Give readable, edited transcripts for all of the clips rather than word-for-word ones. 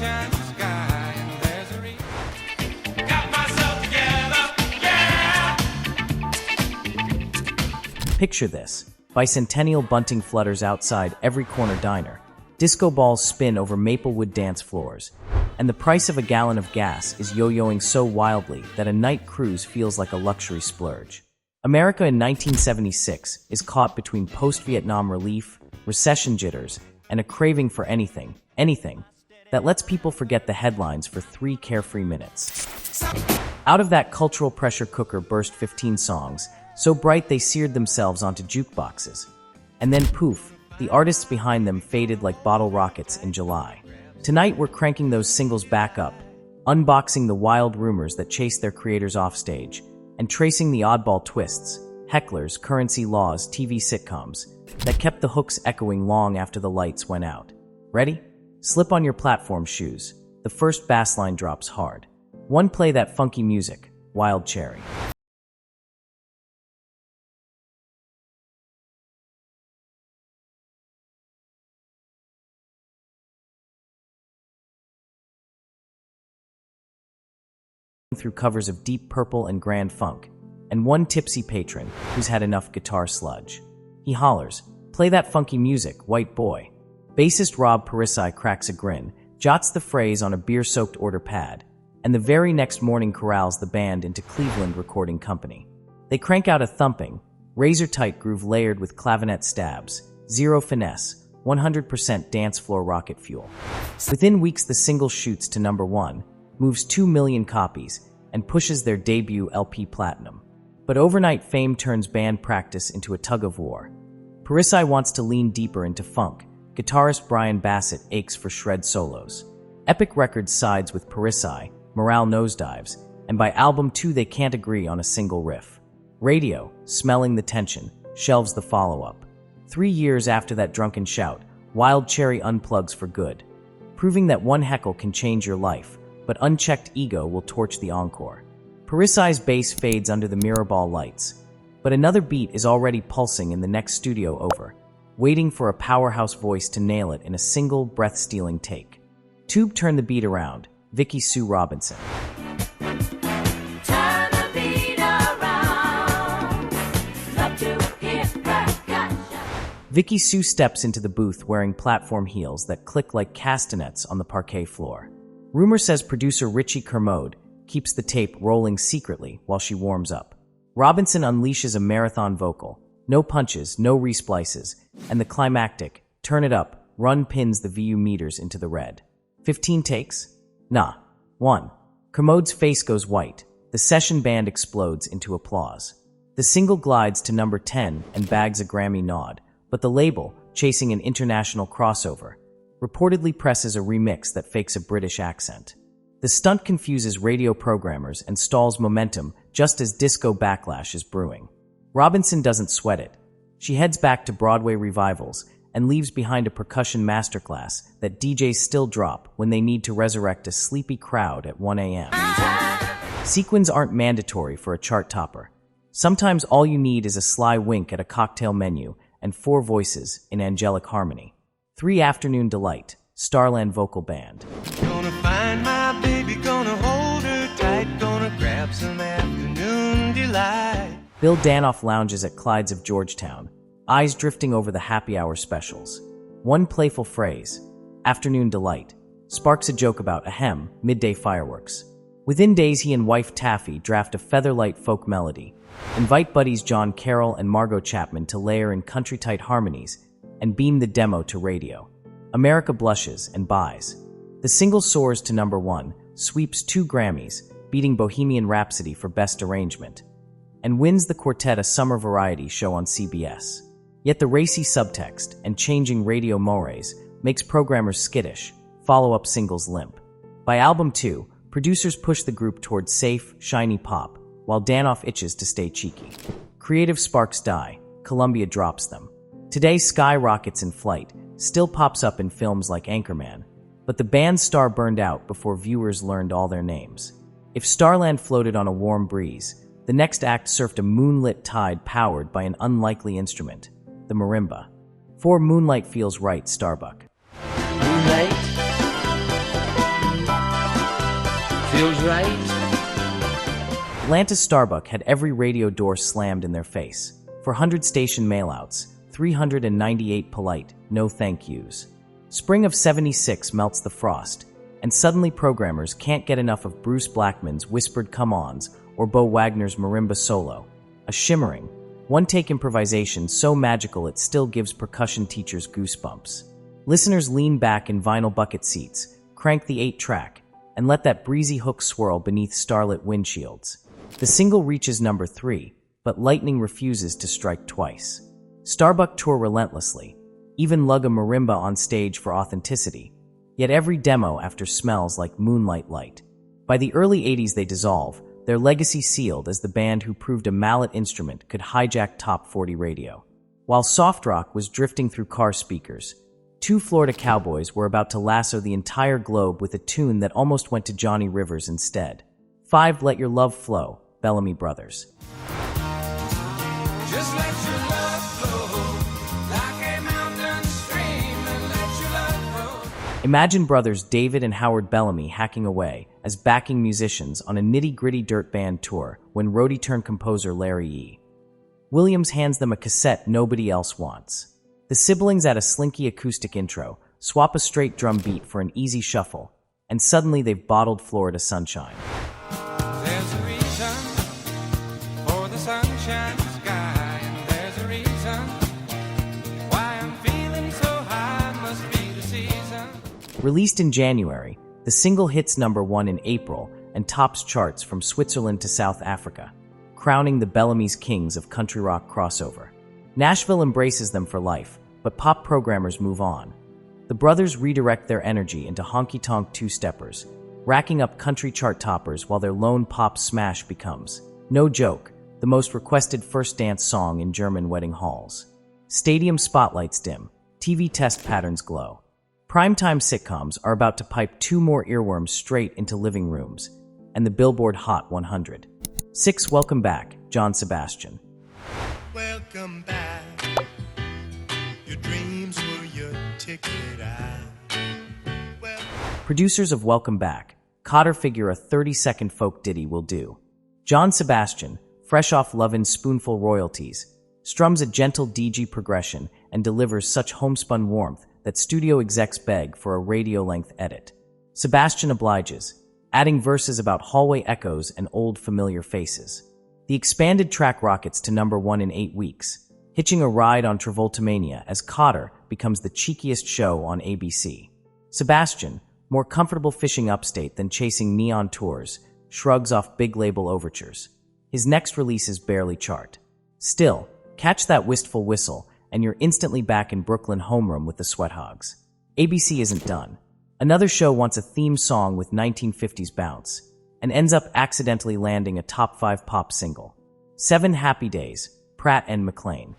sunshine sky, and there's a reason. Got myself together, yeah. Picture this. Bicentennial bunting flutters outside every corner diner. Disco balls spin over Maplewood dance floors. And the price of a gallon of gas is yo-yoing so wildly that a night cruise feels like a luxury splurge. America in 1976 is caught between post-Vietnam relief, recession jitters, and a craving for anything that lets people forget the headlines for 3 carefree minutes. Out of that cultural pressure cooker burst 15 songs, so bright they seared themselves onto jukeboxes. And then poof, the artists behind them faded like bottle rockets in July. Tonight we're cranking those singles back up, unboxing the wild rumors that chased their creators off stage, and tracing the oddball twists, hecklers, currency laws, TV sitcoms, that kept the hooks echoing long after the lights went out. Ready? Slip on your platform shoes. The first bassline drops hard. One, play that funky music, Wild Cherry. Through covers of Deep Purple and Grand Funk, and one tipsy patron who's had enough guitar sludge. He hollers, "Play that funky music, white boy." Bassist Rob Parisi cracks a grin, jots the phrase on a beer-soaked order pad, and the very next morning corrals the band into Cleveland Recording Company. They crank out a thumping, razor-tight groove layered with clavinet stabs, zero finesse, 100% dance floor rocket fuel. Within weeks the single shoots to #1, moves 2 million copies, and pushes their debut LP platinum. But overnight fame turns band practice into a tug-of-war. Parisi wants to lean deeper into funk. Guitarist Brian Bassett aches for shred solos. Epic Records sides with Parisi, morale nosedives, and by album 2 they can't agree on a single riff. Radio, smelling the tension, shelves the follow-up. 3 years after that drunken shout, Wild Cherry unplugs for good, proving that one heckle can change your life, but unchecked ego will torch the encore. Parisi's bass fades under the mirror ball lights, but another beat is already pulsing in the next studio over, waiting for a powerhouse voice to nail it in a single, breath-stealing take. Tube turn the beat around, Vicky Sue Robinson. Turn the beat around. Love to hear percussion. Vicky Sue steps into the booth wearing platform heels that click like castanets on the parquet floor. Rumor says producer Richie Kermode keeps the tape rolling secretly while she warms up. Robinson unleashes a marathon vocal, no punches, no resplices, and the climactic, turn it up, run pins the VU meters into the red. 15 takes? Nah. 1. Kermode's face goes white. The session band explodes into applause. The single glides to #10 and bags a Grammy nod, but the label, chasing an international crossover, reportedly presses a remix that fakes a British accent. The stunt confuses radio programmers and stalls momentum just as disco backlash is brewing. Robinson doesn't sweat it. She heads back to Broadway revivals and leaves behind a percussion masterclass that DJs still drop when they need to resurrect a sleepy crowd at 1 a.m. Sequins aren't mandatory for a chart topper. Sometimes all you need is a sly wink at a cocktail menu and 4 voices in angelic harmony. 3 Afternoon Delight, Starland Vocal Band. Gonna find my baby, gonna hold her tight, gonna grab some afternoon delight. Bill Danoff lounges at Clyde's of Georgetown, eyes drifting over the happy hour specials. One playful phrase, Afternoon Delight, sparks a joke about midday fireworks. Within days he and wife Taffy draft a featherlight folk melody, invite buddies John Carroll and Margot Chapman to layer in country-tight harmonies, and beam the demo to radio. America blushes and buys. The single soars to #1, sweeps 2 Grammys, beating Bohemian Rhapsody for Best Arrangement, and wins the quartet a summer variety show on CBS. Yet the racy subtext and changing radio mores makes programmers skittish, follow-up singles limp. By album 2, producers push the group towards safe, shiny pop, while Danoff itches to stay cheeky. Creative sparks die, Columbia drops them. Today, Sky rockets in flight, still pops up in films like Anchorman, but the band's star burned out before viewers learned all their names. If Starland floated on a warm breeze, the next act surfed a moonlit tide powered by an unlikely instrument, the marimba. 4 Moonlight Feels Right, Starbuck. Moonlight Feels right. Atlanta Starbucks had every radio door slammed in their face. 400 station mailouts, 398 polite, no thank yous. Spring of '76 melts the frost, and suddenly programmers can't get enough of Bruce Blackman's whispered come-ons or Bo Wagner's marimba solo, a shimmering, one-take improvisation so magical it still gives percussion teachers goosebumps. Listeners lean back in vinyl bucket seats, crank the 8-track, and let that breezy hook swirl beneath starlit windshields. The single reaches number 3, but lightning refuses to strike twice. Starbucks tour relentlessly, even lug a marimba on stage for authenticity. Yet every demo after smells like Moonlight Light. By the early 80s they dissolve, their legacy sealed as the band who proved a mallet instrument could hijack top 40 radio. While soft rock was drifting through car speakers, two Florida cowboys were about to lasso the entire globe with a tune that almost went to Johnny Rivers instead. 5 Let Your Love Flow, Bellamy Brothers. Just let your love flow like a mountain stream and let your love flow. Imagine brothers David and Howard Bellamy hacking away as backing musicians on a nitty-gritty dirt band tour when roadie-turned-composer Larry E. Williams hands them a cassette nobody else wants. The siblings add a slinky acoustic intro, swap a straight drum beat for an easy shuffle, and suddenly they've bottled Florida sunshine. There's a reason for the sunshine sky, and there's a reason why I'm feeling so high. Must be the season. Released in January, the single hits number 1 in April and tops charts from Switzerland to South Africa, crowning the Bellamy's kings of country rock crossover. Nashville embraces them for life, but pop programmers move on. The brothers redirect their energy into honky-tonk two-steppers, racking up country chart toppers while their lone pop smash becomes, no joke, the most requested first dance song in German wedding halls. Stadium spotlights dim, TV test patterns glow. Primetime sitcoms are about to pipe 2 more earworms straight into living rooms, and the Billboard Hot 100. 6 Welcome back, John Sebastian. Welcome back. Your dreams were your ticket out. Well, Producers of Welcome Back, Cotter figure a 30-second folk ditty will do. John Sebastian, fresh off Lovin's Spoonful royalties, strums a gentle DG progression and delivers such homespun warmth that studio execs beg for a radio-length edit. Sebastian obliges, adding verses about hallway echoes and old familiar faces. The expanded track rockets to number 1 in 8 weeks, hitching a ride on Travoltamania as Cotter becomes the cheekiest show on ABC. Sebastian, more comfortable fishing upstate than chasing neon tours, shrugs off big label overtures. His next releases barely chart. Still, catch that wistful whistle, and you're instantly back in Brooklyn homeroom with the Sweat Hogs. ABC isn't done. Another show wants a theme song with 1950s bounce, and ends up accidentally landing a top 5 pop single. 7 Happy Days, Pratt and McLean.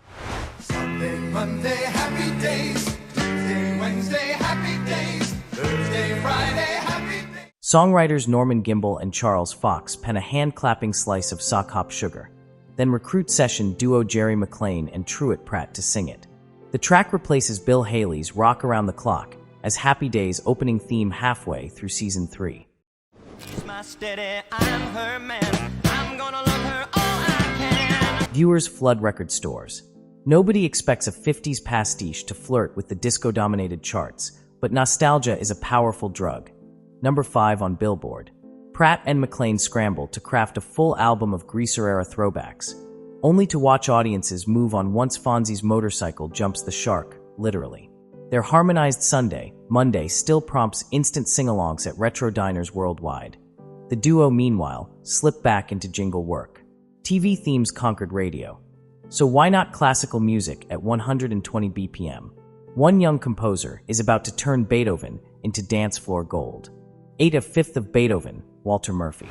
Sunday, Monday, happy days. Tuesday, Wednesday, happy days. Thursday, Friday, happy days. Songwriters Norman Gimbel and Charles Fox pen a hand-clapping slice of sock hop sugar, then recruit session duo Jerry McLean and Truett Pratt to sing it. The track replaces Bill Haley's Rock Around the Clock as Happy Days' opening theme halfway through season 3. She's my steady, I'm her man. I'm gonna love her all I can. Viewers flood record stores. Nobody expects a 50s pastiche to flirt with the disco-dominated charts, but nostalgia is a powerful drug. Number 5 on Billboard. Pratt and McLean scrambled to craft a full album of Greaser-era throwbacks, only to watch audiences move on once Fonzie's motorcycle jumps the shark, literally. Their harmonized Sunday, Monday still prompts instant sing-alongs at retro diners worldwide. The duo, meanwhile, slipped back into jingle work. TV themes conquered radio. So why not classical music at 120 BPM? One young composer is about to turn Beethoven into dance floor gold. 8 of 5th of Beethoven, Walter Murphy.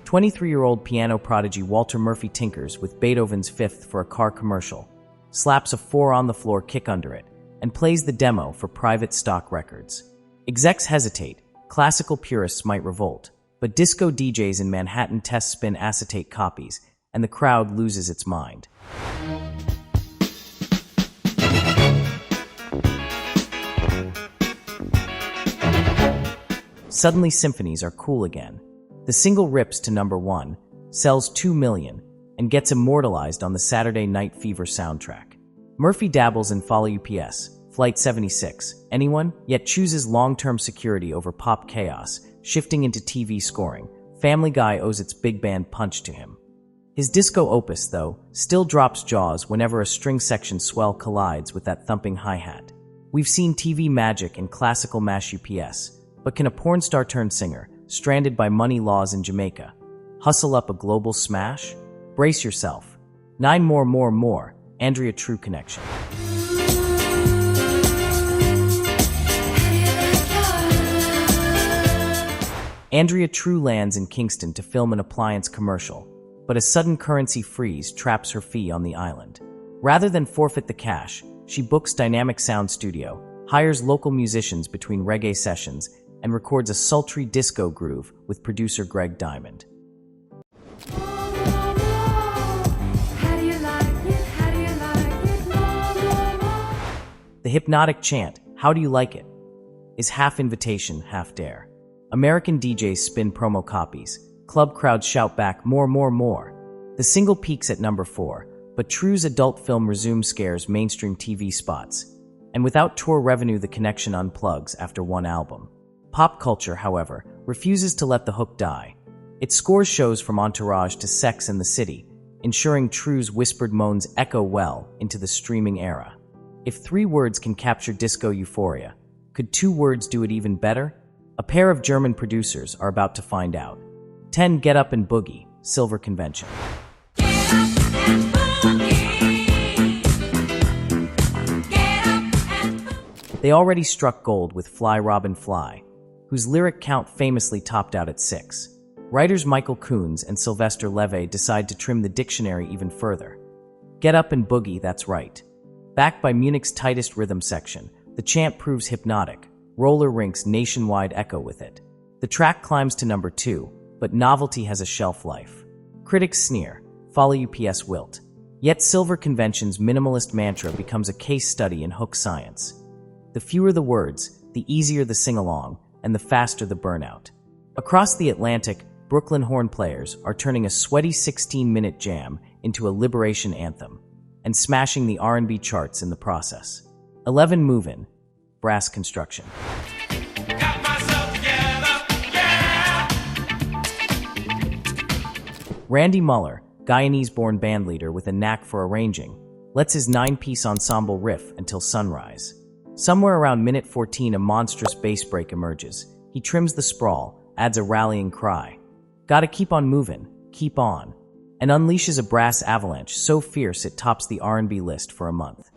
"23-year-old piano prodigy Walter Murphy tinkers with Beethoven's Fifth for a car commercial, slaps a 4-on-the-floor kick under it, and plays the demo for private stock records. Execs hesitate, classical purists might revolt, but disco DJs in Manhattan test spin acetate copies, and the crowd loses its mind. Suddenly symphonies are cool again. The single rips to #1, sells 2 million, and gets immortalized on the Saturday Night Fever soundtrack. Murphy dabbles in Follow UPS, Flight 76, anyone? Yet chooses long-term security over pop chaos, shifting into TV scoring. Family Guy owes its big band punch to him. His disco opus, though, still drops jaws whenever a string section swell collides with that thumping hi-hat. We've seen TV magic in classical mash UPS, but can a porn star turn singer, stranded by money laws in Jamaica, hustle up a global smash? Brace yourself. 9 more, Andrea True connection. Andrea True lands in Kingston to film an appliance commercial, but a sudden currency freeze traps her fee on the island. Rather than forfeit the cash, she books Dynamic Sound Studio, hires local musicians between reggae sessions, and records a sultry disco groove with producer Greg Diamond. The hypnotic chant, "How do you like it?" is half invitation, half dare. American DJs spin promo copies. Club crowds shout back, more. The single peaks at #4, but True's adult film resumes scares mainstream TV spots. And without tour revenue, the connection unplugs after one album. Pop culture, however, refuses to let the hook die. It scores shows from Entourage to Sex and the City, ensuring True's whispered moans echo well into the streaming era. If 3 words can capture disco euphoria, could 2 words do it even better? A pair of German producers are about to find out. 10 Get Up and Boogie, Silver Convention. They already struck gold with Fly Robin Fly, whose lyric count famously topped out at 6. Writers Michael Coons and Sylvester Levay decide to trim the dictionary even further. Get Up and Boogie, that's right. Backed by Munich's tightest rhythm section, the chant proves hypnotic. Roller rinks nationwide echo with it. The track climbs to #2, but novelty has a shelf life. Critics sneer, Follow UPS wilt. Yet Silver Convention's minimalist mantra becomes a case study in hook science. The fewer the words, the easier the sing-along, and the faster the burnout. Across the Atlantic, Brooklyn horn players are turning a sweaty 16-minute jam into a liberation anthem, and smashing the R&B charts in the process. 11 Movin', Brass Construction. Got myself together, yeah. Randy Muller, Guyanese-born bandleader with a knack for arranging, lets his 9-piece ensemble riff until sunrise. Somewhere around minute 14, a monstrous bass break emerges. He trims the sprawl, adds a rallying cry. Gotta keep on moving, keep on, and unleashes a brass avalanche so fierce it tops the R&B list for a month.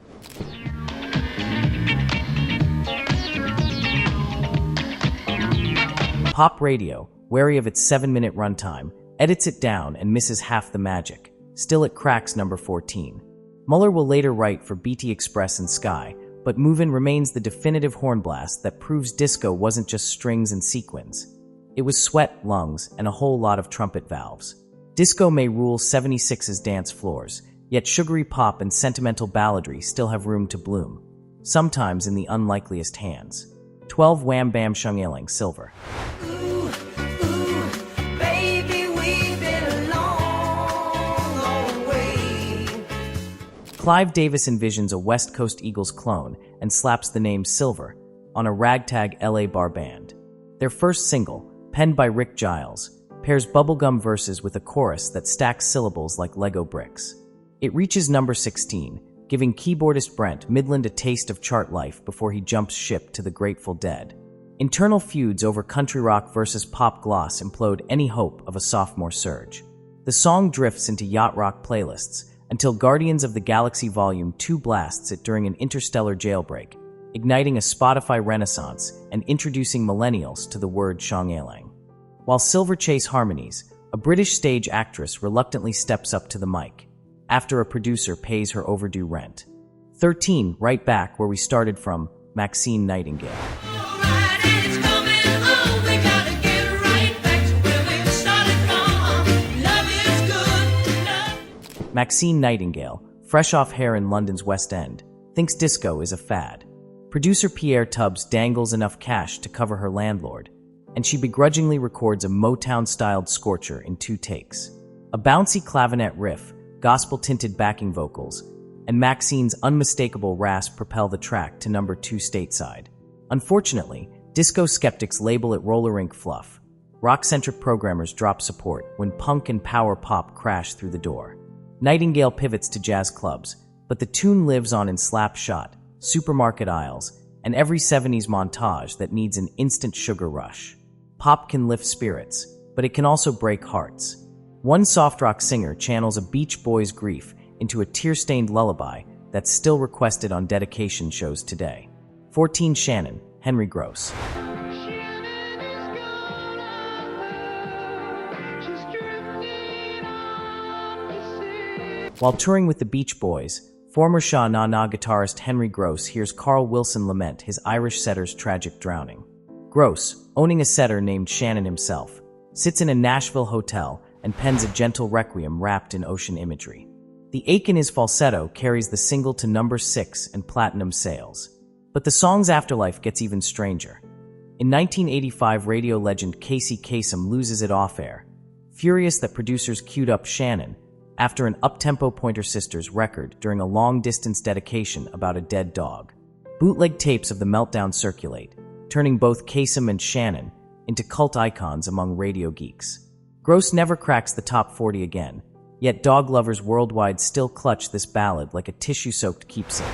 Pop radio, wary of its 7-minute runtime, edits it down and misses half the magic. Still it cracks #14. Muller will later write for BT Express and Sky, but Movin' remains the definitive horn blast that proves disco wasn't just strings and sequins. It was sweat, lungs, and a whole lot of trumpet valves. Disco may rule 76's dance floors, yet sugary pop and sentimental balladry still have room to bloom, sometimes in the unlikeliest hands. 12 Wham Bam Shungailing, Silver. Baby, we've been a long, long way. Clive Davis envisions a West Coast Eagles clone and slaps the name Silver on a ragtag LA bar band. Their first single, penned by Rick Giles, pairs bubblegum verses with a chorus that stacks syllables like Lego bricks. It reaches #16, giving keyboardist Brent Midland a taste of chart life before he jumps ship to the Grateful Dead. Internal feuds over country rock versus pop gloss implode any hope of a sophomore surge. The song drifts into yacht rock playlists until Guardians of the Galaxy Volume 2 blasts it during an interstellar jailbreak, igniting a Spotify renaissance and introducing millennials to the word shongailing. While Silver chase harmonies, a British stage actress reluctantly steps up to the mic, after a producer pays her overdue rent. 13, right back where we started from, Maxine Nightingale. Alright, and it's coming on. We gotta get right back to where we started from. Love is good. Love. Maxine Nightingale, fresh off hair in London's West End, thinks disco is a fad. Producer Pierre Tubbs dangles enough cash to cover her landlord, and she begrudgingly records a Motown-styled scorcher in 2 takes. A bouncy clavinet riff, gospel-tinted backing vocals, and Maxine's unmistakable rasp propel the track to number 2 stateside. Unfortunately, disco skeptics label it roller rink fluff. Rock-centric programmers drop support when punk and power pop crash through the door. Nightingale pivots to jazz clubs, but the tune lives on in Slapshot, supermarket aisles, and every 70s montage that needs an instant sugar rush. Pop can lift spirits, but it can also break hearts. One soft rock singer channels a Beach Boys' grief into a tear-stained lullaby that's still requested on dedication shows today. 14 Shannon, Henry Gross. While touring with the Beach Boys, former Sha Na Na guitarist Henry Gross hears Carl Wilson lament his Irish setter's tragic drowning. Gross, owning a setter named Shannon himself, sits in a Nashville hotel and pens a gentle requiem wrapped in ocean imagery. The ache in his falsetto carries the single to number 6 and platinum sales. But the song's afterlife gets even stranger. In 1985, radio legend Casey Kasem loses it off-air, furious that producers queued up Shannon after an up-tempo Pointer Sisters record during a long-distance dedication about a dead dog. Bootleg tapes of the meltdown circulate, turning both Kasem and Shannon into cult icons among radio geeks. Gross never cracks the top 40 again, yet dog lovers worldwide still clutch this ballad like a tissue-soaked keepsake.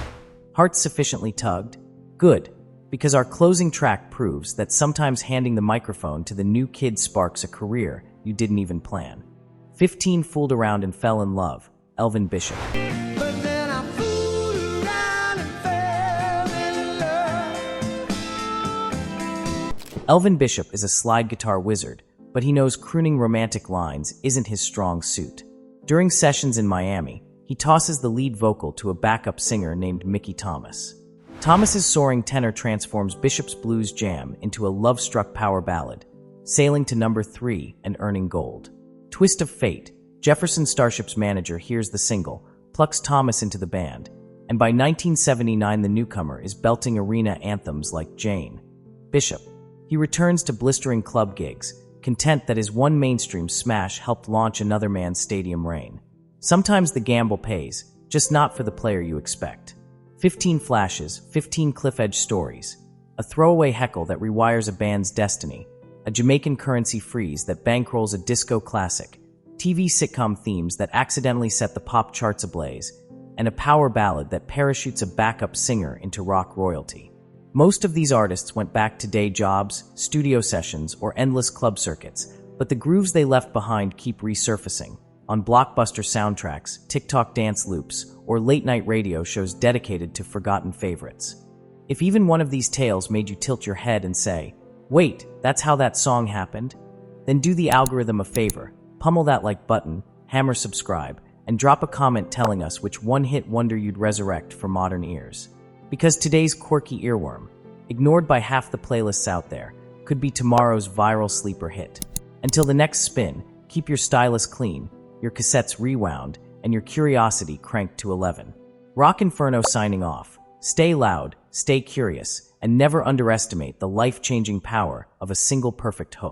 Hearts sufficiently tugged? Good, because our closing track proves that sometimes handing the microphone to the new kid sparks a career you didn't even plan. 15 fooled around and fell in love, Elvin Bishop. But then I fooled around and fell in love. Elvin Bishop is a slide guitar wizard, but he knows crooning romantic lines isn't his strong suit. During sessions in Miami, he tosses the lead vocal to a backup singer named Mickey Thomas. Thomas's soaring tenor transforms Bishop's blues jam into a love-struck power ballad, sailing to number 3 and earning gold. Twist of fate, Jefferson Starship's manager hears the single, plucks Thomas into the band, and by 1979 the newcomer is belting arena anthems like Jane. Bishop. He returns to blistering club gigs, content that his one mainstream smash helped launch another man's stadium reign. Sometimes the gamble pays, just not for the player you expect. 15 flashes, 15 cliff-edge stories, a throwaway heckle that rewires a band's destiny, a Jamaican currency freeze that bankrolls a disco classic, TV sitcom themes that accidentally set the pop charts ablaze, and a power ballad that parachutes a backup singer into rock royalty. Most of these artists went back to day jobs, studio sessions, or endless club circuits, but the grooves they left behind keep resurfacing on blockbuster soundtracks, TikTok dance loops, or late-night radio shows dedicated to forgotten favorites. If even one of these tales made you tilt your head and say, "Wait, that's how that song happened?" then do the algorithm a favor, pummel that like button, hammer subscribe, and drop a comment telling us which one-hit wonder you'd resurrect for modern ears. Because today's quirky earworm, ignored by half the playlists out there, could be tomorrow's viral sleeper hit. Until the next spin, keep your stylus clean, your cassettes rewound, and your curiosity cranked to 11. Rock Inferno signing off. Stay loud, stay curious, and never underestimate the life-changing power of a single perfect hook.